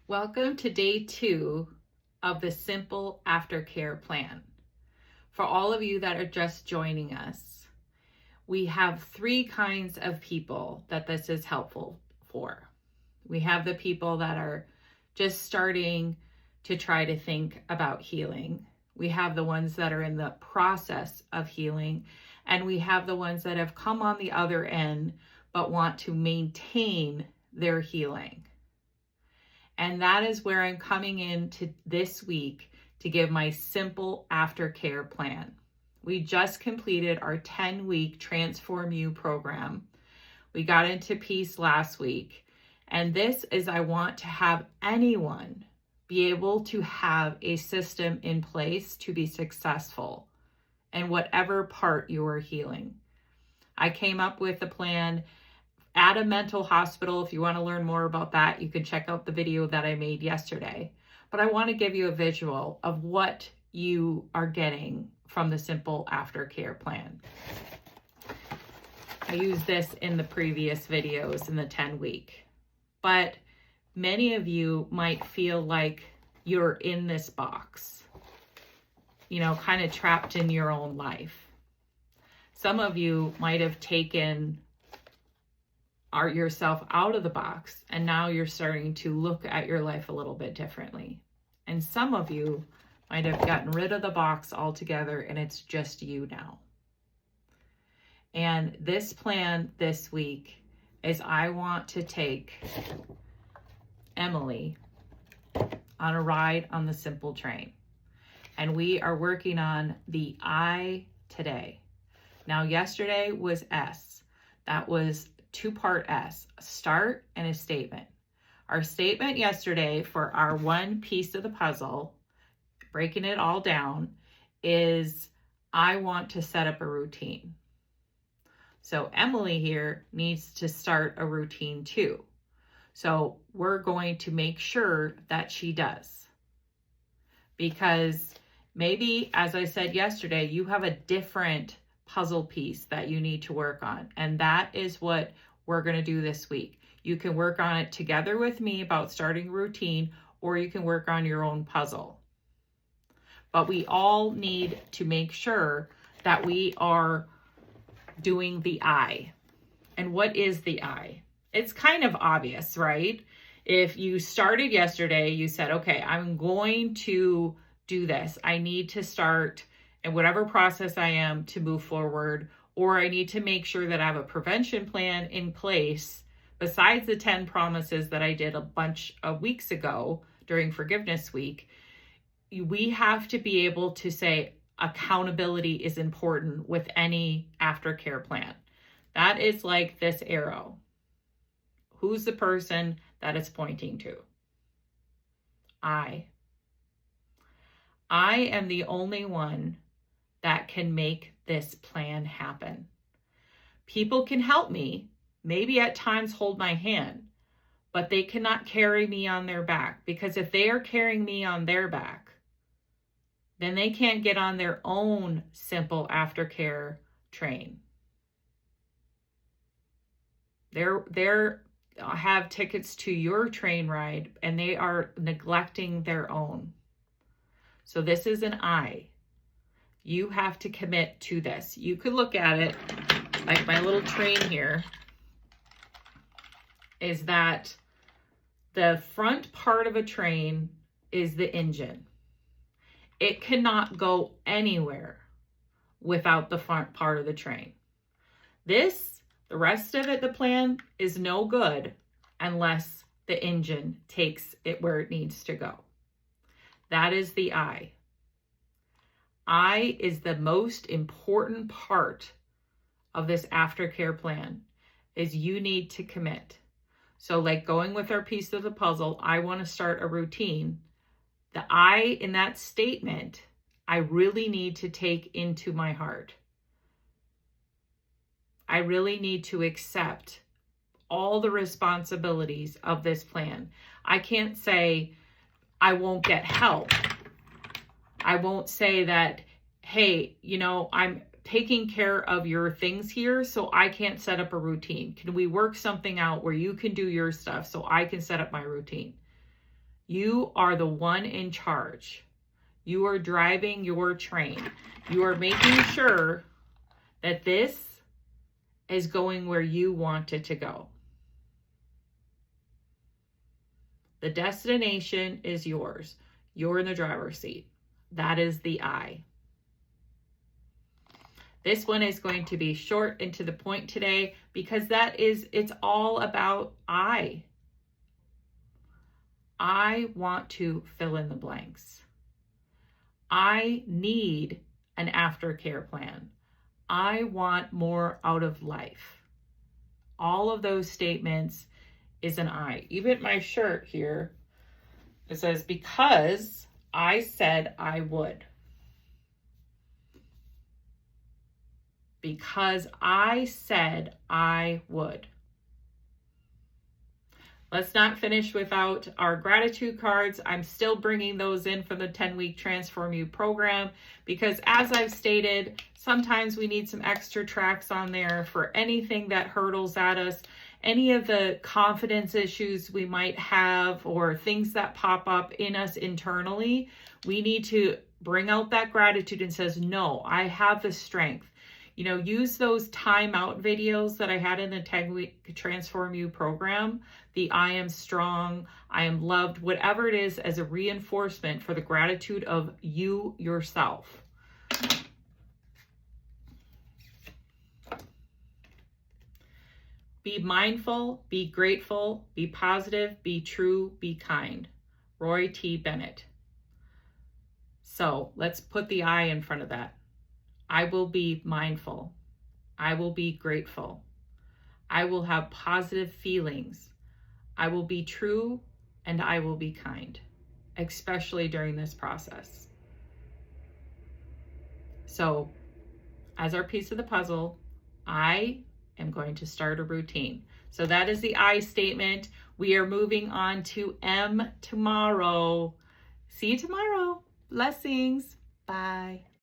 Welcome to day 2 of the Simple Aftercare Plan. For all of you that are just joining us, we have 3 kinds of people that this is helpful for. We have the people that are just starting to try to think about healing. We have the ones that are in the process of healing, and we have the ones that have come on the other end but want to maintain their healing. And that is where I'm coming into this week to give my simple aftercare plan. We just completed our 10-week Transform You program. We got into peace last week. And this is, I want to have anyone be able to have a system in place to be successful in whatever part you are healing. I came up with a plan at a mental hospital. If you want to learn more about that, you can check out the video that I made yesterday. But I want to give you a visual of what you are getting from the Simple Aftercare Plan. I used this in the previous videos in the 10-week. But many of you might feel like you're in this box, kind of trapped in your own life. Some of you might have taken yourself out of the box, and now you're starting to look at your life a little bit differently. And some of you might have gotten rid of the box altogether, and it's just you now. And this plan this week is I want to take Emily on a ride on the Simple Train. And we are working on the I today. Now, yesterday was S. That was 2-part S, a start and a statement. Our statement yesterday for our one piece of the puzzle, breaking it all down, is I want to set up a routine. So Emily here needs to start a routine too. So we're going to make sure that she does. Because maybe, as I said yesterday, you have a different puzzle piece that you need to work on. And that is what we're going to do this week. You can work on it together with me about starting a routine, or you can work on your own puzzle. But we all need to make sure that we are doing the I. And what is the I? It's kind of obvious, right? If you started yesterday, you said, okay, I'm going to do this. I need to start in whatever process I am to move forward, or I need to make sure that I have a prevention plan in place besides the 10 promises that I did a bunch of weeks ago during Forgiveness Week. We have to be able to say accountability is important with any aftercare plan. That is like this arrow. Who's the person that it's pointing to? I am the only one that can make this plan happen. People can help me, maybe at times hold my hand, but they cannot carry me on their back, because if they are carrying me on their back, then they can't get on their own simple aftercare train. They're have tickets to your train ride, and they are neglecting their own. So this is an I. You have to commit to this. You could look at it like my little train here is that the front part of a train is the engine. It cannot go anywhere without the front part of the train. The rest of it, the plan, is no good unless the engine takes it where it needs to go. That is the I. I is the most important part of this aftercare plan, is you need to commit. So like going with our piece of the puzzle, I want to start a routine. The I in that statement, I really need to take into my heart. I really need to accept all the responsibilities of this plan. I can't say I won't get help. I won't say that, hey, I'm taking care of your things here, so I can't set up a routine. Can we work something out where you can do your stuff so I can set up my routine? You are the one in charge. You are driving your train. You are making sure that this is going where you want it to go. The destination is yours. You're in the driver's seat. That is the I. This one is going to be short and to the point today because it's all about I. I want to fill in the blanks. I need an aftercare plan. I want more out of life. All of those statements is an I. Even my shirt here, it says, because I said I would. Because I said I would. Let's not finish without our gratitude cards. I'm still bringing those in for the 10-week Transform You program because, as I've stated, sometimes we need some extra tracks on there for anything that hurdles at us, any of the confidence issues we might have or things that pop up in us internally. We need to bring out that gratitude and says, no, I have the strength. You know, use those timeout videos that I had in the 10-week Transform You program, the I am strong, I am loved, whatever it is, as a reinforcement for the gratitude of you yourself. Be mindful, be grateful, be positive, be true, be kind. Roy T. Bennett. So let's put the I in front of that. I will be mindful. I will be grateful. I will have positive feelings. I will be true and I will be kind, especially during this process. So, as our piece of the puzzle, I am going to start a routine. So that is the I statement. We are moving on to M tomorrow. See you tomorrow. Blessings. Bye.